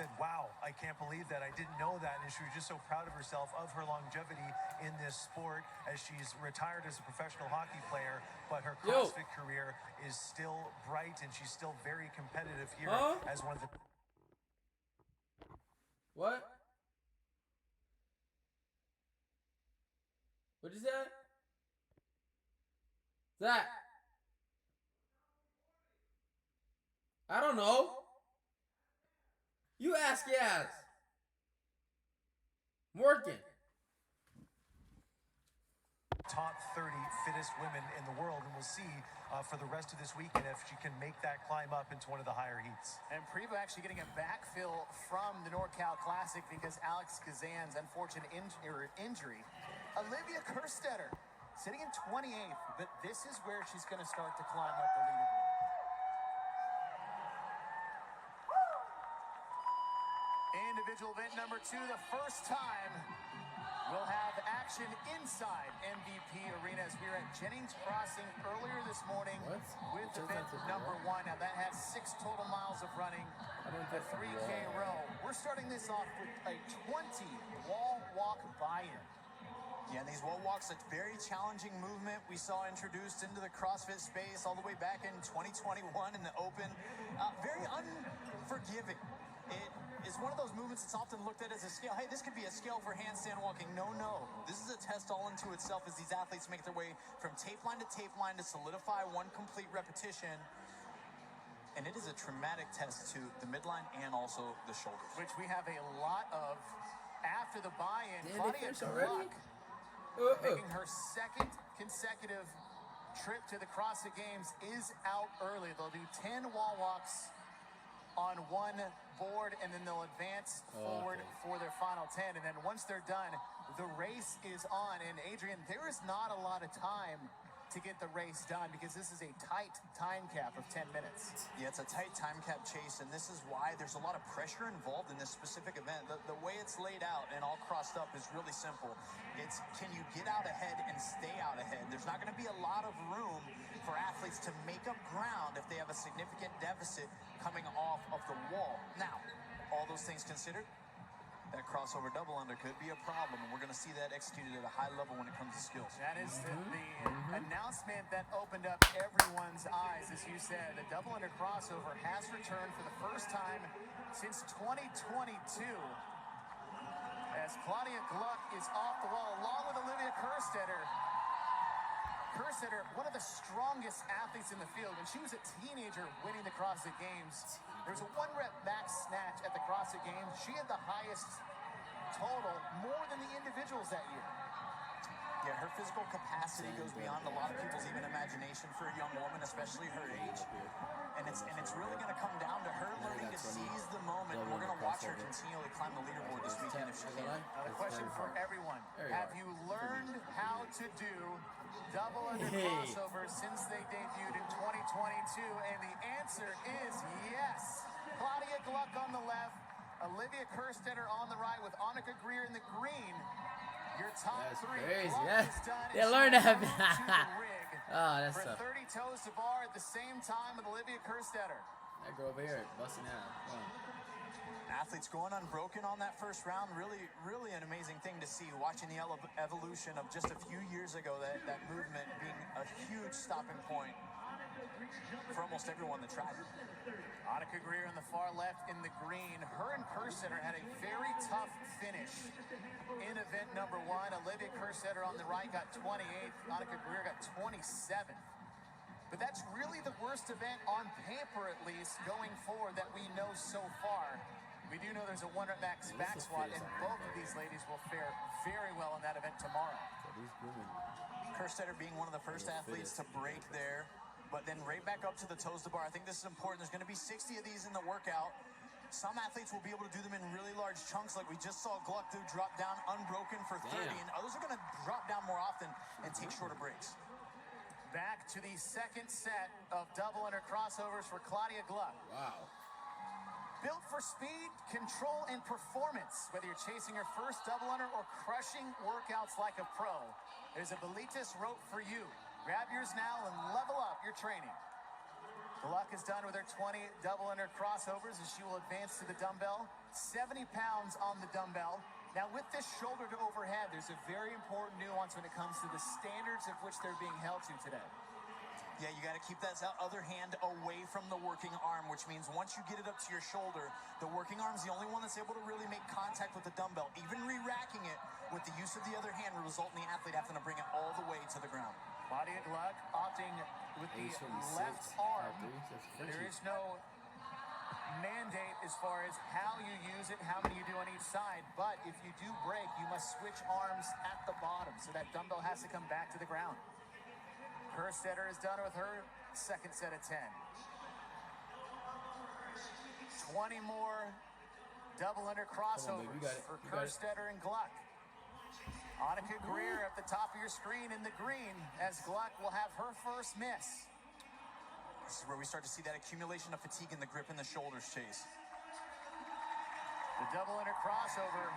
said, wow, I can't believe that. I didn't know that. And she was just so proud of herself, of her longevity in this sport, as she's retired as a professional hockey player, but her CrossFit career is still bright, and she's still very competitive here as one of the... What? What is that? That? I don't know. You ask Yaz. Morgan. Top 30 fittest women in the world, and we'll see for the rest of this weekend if she can make that climb up into one of the higher heats. And Prevo actually getting a backfill from the NorCal Classic because Alex Kazan's unfortunate injury. Olivia Kerstetter sitting in 28th, but this is where she's going to start to climb up the leaderboard. Individual event number 2, the first time we'll have action inside MVP Arena as we were at Jennings Crossing earlier this morning with event number 1. Now that has 6 total miles of running, a 3K row. We're starting this off with a 20 wall walk buy-in. Yeah, and these wall walks, a very challenging movement we saw introduced into the CrossFit space all the way back in 2021 in the Open. Very unforgiving. It is one of those movements that's often looked at as a skill. Hey, this could be a skill for handstand walking. No. This is a test all into itself as these athletes make their way from tape line to solidify one complete repetition. And it is a traumatic test to the midline and also the shoulders. Which we have a lot of after the buy-in. Claudia Gluck making her second consecutive trip to the CrossFit Games is out early. They'll do 10 wall walks on one board, and then they'll advance forward for their final 10. And then once they're done, the race is on. And Adrian, there is not a lot of time to get the race done because this is a tight time cap of 10 minutes. Yeah, it's a tight time cap, Chase, and this is why there's a lot of pressure involved in this specific event. The way it's laid out and all crossed up is really simple. It's, can you get out ahead and stay out ahead? There's not going to be a lot of room for athletes to make up ground if they have a significant deficit coming off of the wall. Now, all those things considered, that crossover double under could be a problem, and we're going to see that executed at a high level when it comes to skills. That is the announcement that opened up everyone's eyes. As you said, the double under crossover has returned for the first time since 2022. As Claudia Gluck is off the wall, along with Olivia Kerstetter. Kerstetter, one of the strongest athletes in the field. When she was a teenager winning the CrossFit Games, there was a 1-rep max snatch at the CrossFit Games. She had the highest total, more than the individuals that year. Yeah, her physical capacity goes beyond a lot of people's even imagination for a young woman, especially her age. And it's really going to come down to her learning to seize the moment. And we're going to watch her continually climb the leaderboard this weekend if she can. Now the question for everyone, have you learned how to do double under crossover since they debuted in 2022? And the answer is yes. Claudia Gluck on the left, Olivia Kerstetter on the right with Annika Greer in the green. Your top three. Crazy. Is done. They learned that. That's for 30 toes to bar at the same time with Olivia Kerstetter. That girl over here busting out. Athletes going unbroken on that first round. Really an amazing thing to see. Watching the evolution of just a few years ago, that movement being a huge stopping point for almost everyone that tried it. Annika Greer on the far left in the green. Her and Kerstetter had a very tough finish in event number 1. Olivia Kerstetter on the right got 28th. Annika Greer got 27th. But that's really the worst event on paper, at least, going forward that we know so far. We do know there's a 1-rep max back squat, and both of these ladies will fare very well in that event tomorrow. Kerstetter being one of the first athletes to break there. But then right back up to the toes to bar. I think this is important. There's going to be 60 of these in the workout. Some athletes will be able to do them in really large chunks, like we just saw Gluck do, drop down unbroken for 30, and others are going to drop down more often and take shorter breaks. Back to the second set of double under crossovers for Claudia Gluck. Wow. Built for speed, control, and performance. Whether you're chasing your first double under or crushing workouts like a pro, there's a Bilitis rope for you. Grab yours now and level up your training. Gluck is done with her 20 double under crossovers as she will advance to the dumbbell. 70 pounds on the dumbbell. Now with this shoulder to overhead, there's a very important nuance when it comes to the standards of which they're being held to today. Yeah, you got to keep that other hand away from the working arm, which means once you get it up to your shoulder, the working arm is the only one that's able to really make contact with the dumbbell. Even re-racking it with the use of the other hand will result in the athlete having to bring it all the way to the ground. Claudia Gluck opting with the left arm. There is no mandate as far as how you use it, how many you do on each side, but if you do break, you must switch arms at the bottom, so that dumbbell has to come back to the ground. Kerstetter is done with her second set of 10. 20 more double under crossovers for Kerstetter and Gluck. Annika Greer at the top of your screen in the green as Gluck will have her first miss. This is where we start to see that accumulation of fatigue in the grip and the shoulders, Chase. The double under crossover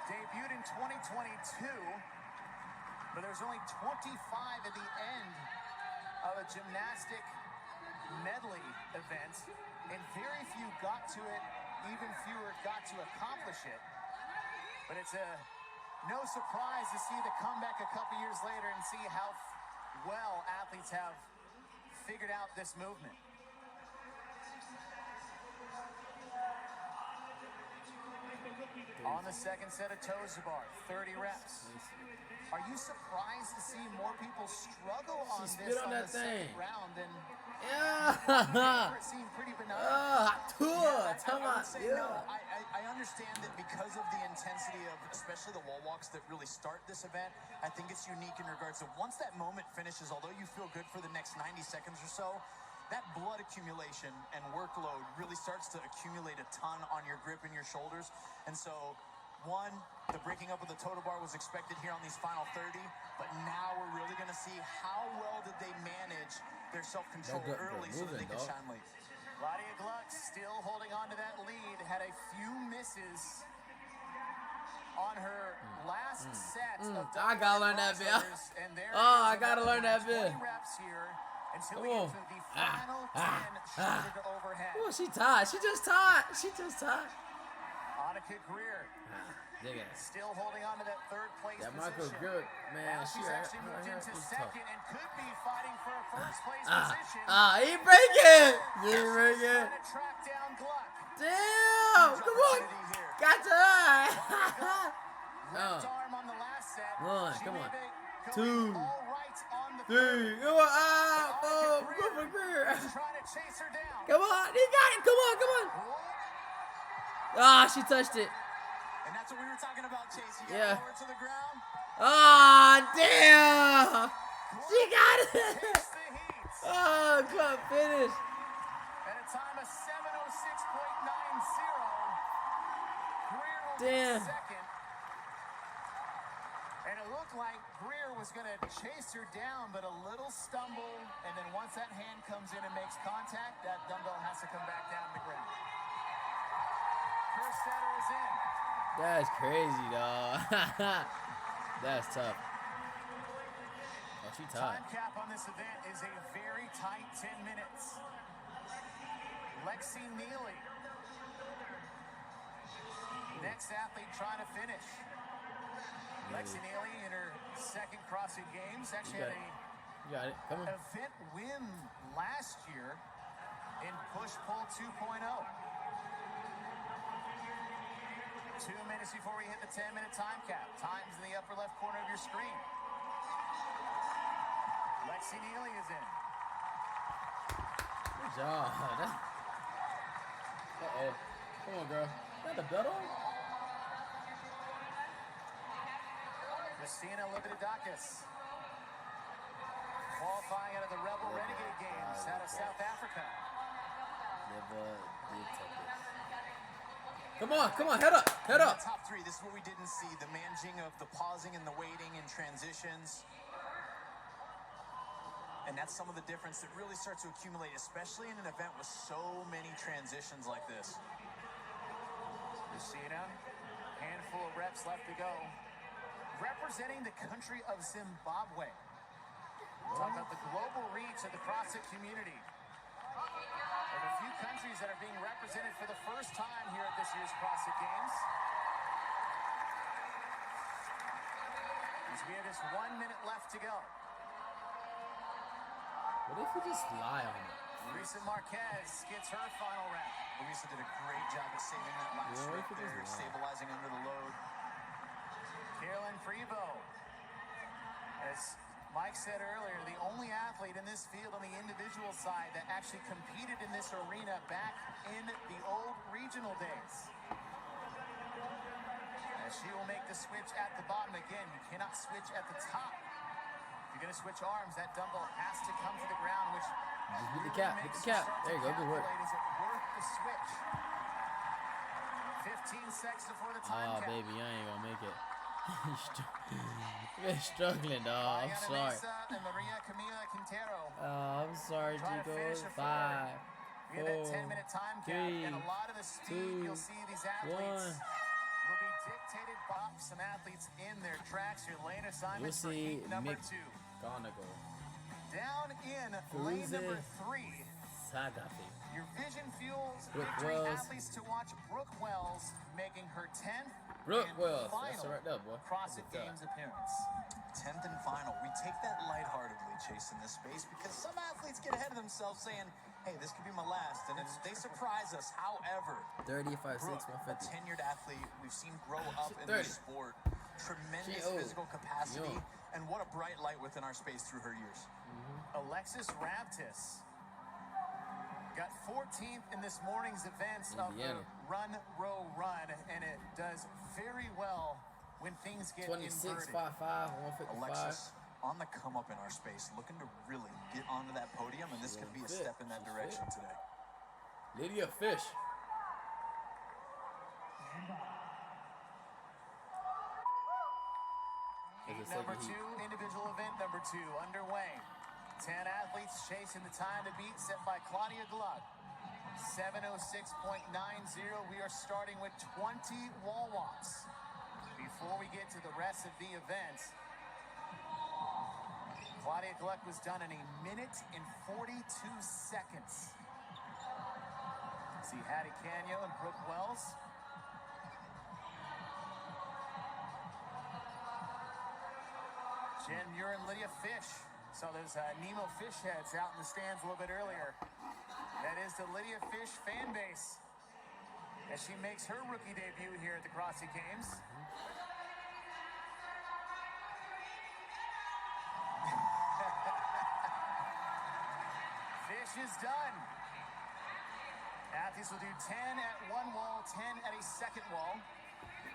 debuted in 2022, but there's only 25 at the end of a gymnastic medley event, and very few got to it, even fewer got to accomplish it. But it's no surprise to see the comeback a couple years later and see how well athletes have figured out this movement. On the second set of toes to bar, 30 reps. Are you surprised to see more people struggle on this on the second round? And yeah. it seemed pretty benign. I understand that because of the intensity of especially the wall walks that really start this event, I think it's unique in regards to once that moment finishes, although you feel good for the next 90 seconds or so, that blood accumulation and workload really starts to accumulate a ton on your grip and your shoulders. And so, one, the breaking up of the total bar was expected here on these final 30, but now we're really going to see how well did they manage their self-control early so that they could shine late. Claudia Gluck still holding on to that lead, had a few misses on her last set of I gotta learn that bit. I gotta learn that bit. 20 reps here until we get to the final 10 shoulder to overhead. Oh, she tied. She just tied. Annika Greer still holding on to that third place position. Michael good, man. Now she's actually moved into second and could be fighting for a first place position. He breaking. Trying to track down Gluck. Damn. Come on. Got to her. Left arm on the last set. One. Come on. Two. All right on the Three. Come on. Four. Go for Greer. Trying to chase her down. Come on. He got it. Come on. She touched it. And that's what we were talking about, Chase. You Yeah. got lower to the ground. Damn. She got it. Takes the heat. Club finish. At a time of 7:06.90. Greer will be second. And it looked like Greer was going to chase her down, but a little stumble, and then once that hand comes in and makes contact, that dumbbell has to come back down to the ground. Kerstetter is in. That's crazy, dog. That's tough. Oh, she tied. Time cap on this event is a very tight 10 minutes. Lexi Neely. Next athlete trying to finish. Lexi Neely in her second CrossFit Games actually had You got it. Come on. event win last year in push-pull 2.0. 2 minutes before we hit the 10-minute time cap. Time's in the upper left corner of your screen. Lexi Neely is in. Good job. Uh-oh. Come on, girl. Got the belt on? Christina Libidakis. Qualifying out of the Rebel Renegade Games out of South Africa. Come on, head up. In the top three, this is what we didn't see, the managing of the pausing and the waiting and transitions. And that's some of the difference that really starts to accumulate, especially in an event with so many transitions like this. Christina, handful of reps left to go. Representing the country of Zimbabwe. Talk about the global reach of the CrossFit community. countries that are being represented for the first time here at this year's CrossFit Games. As we have just 1 minute left to go. What if we just lie on it? Luisa Marquez gets her final round. Luisa did a great job of saving that last Yeah, rip look at there, this line. stabilizing under the load. Carolyn Prevost. As Mike said earlier, the only athlete in this field on the individual side that actually competed in this arena back in the old regional days. As she will make the switch at the bottom again. You cannot switch at the top. If you're going to switch arms, that dumbbell has to come to the ground, which Just hit the really cap. Hit makes the cap. start to There you go. Good work. calculate, is it worth the switch? 15 seconds before the time Oh, count. baby, I ain't gonna make it. You're struggling, dog. I'm Mariana sorry. Mesa and Maria Camila Quintero. I'm sorry, Try to Chico. finish it 5, We have that 4, 10-minute time count, 3, and a lot of the speed you'll see these 2, athletes 1. will be dictated by some athletes in their tracks. Your lane You'll assignments for see heat number Mick 2. Gonagle. Down in lane number 3, Sagafi. your Vision Fuels Brooke victory Wells. athletes to watch. Brooke Wells making her 10th Brooke and Wells. final That's right there, boy. CrossFit Good Games job. appearance. 10th and final. We take that lightheartedly, Chase, in this space because some athletes get ahead of themselves saying, hey, this could be my last, and they surprise us. However, 35, 6, Brooke, a 150. tenured athlete we've seen grow up in 30. this sport, tremendous She old. physical capacity, Young. and what a bright light within our space through her years. Alexis Raptis got 14th in this morning's events of the Indiana. Run, Row, Run, and it does very well when things get 26, inverted. 5, 5, 155. Alexis on the come up in our space, looking to really get onto that podium, and this could be a She's step fit. in that She's direction fit. today. Lydia Fish. Heat It's a number second 2, heat. individual event number 2 underway. 10 athletes chasing the time to beat set by Claudia Gluck. 7:06.90. We are starting with 20 wall walks. Before we get to the rest of the event, Claudia Gluck was done in 1 minute and 42 seconds. See Hattie Canyo and Brooke Wells. Jen Muir and Lydia Fish. Saw those Nemo fish heads out in the stands a little bit earlier. That is the Lydia Fish fan base as she makes her rookie debut here at the CrossFit Games. Fish is done. Athletes will do 10 at one wall, 10 at a second wall.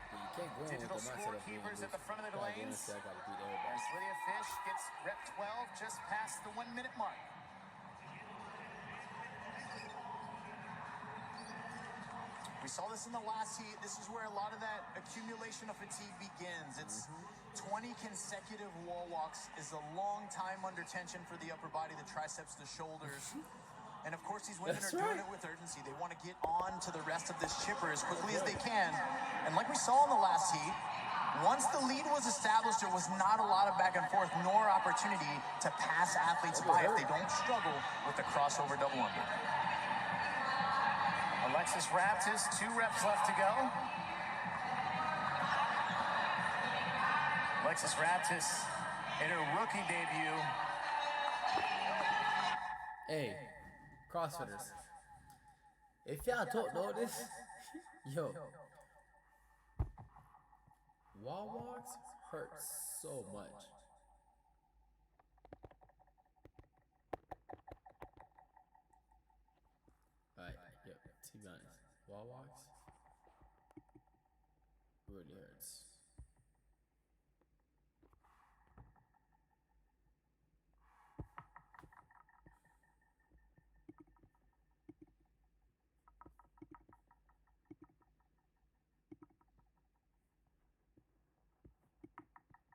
You can't go on Digital with the mindset of being scorekeepers at the front of the gotta go and lanes. say, I gotta beat everybody. As Lydia Fish gets rep 12 just past the 1 minute mark. We saw this in the last heat. This is where a lot of that accumulation of fatigue begins. It's 20 consecutive wall walks is a long time under tension for the upper body, the triceps, the shoulders. And of course, these women That's are doing right. it with urgency. They want to get on to the rest of this chipper as quickly as they can. And like we saw in the last heat, once the lead was established, there was not a lot of back and forth nor opportunity to pass athletes by if they don't struggle with the crossover double under. Alexis Raptis, 2 reps left to go. Alexis Raptis in her rookie debut. Hey, CrossFitters. If y'all don't know this, yo, wall walks hurt so much. Alright, yo, to be honest, wall walks really hurts.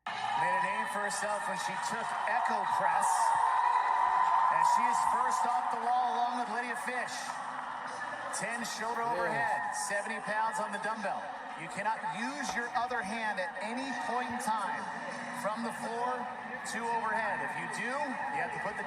Made a name for herself when she took Echo Press. As she is first off the wall along with Lydia Fish. 10 shoulder overhead, 70 pounds on the dumbbell. You cannot use your other hand at any point in time from the floor to overhead. If you do, you have to put the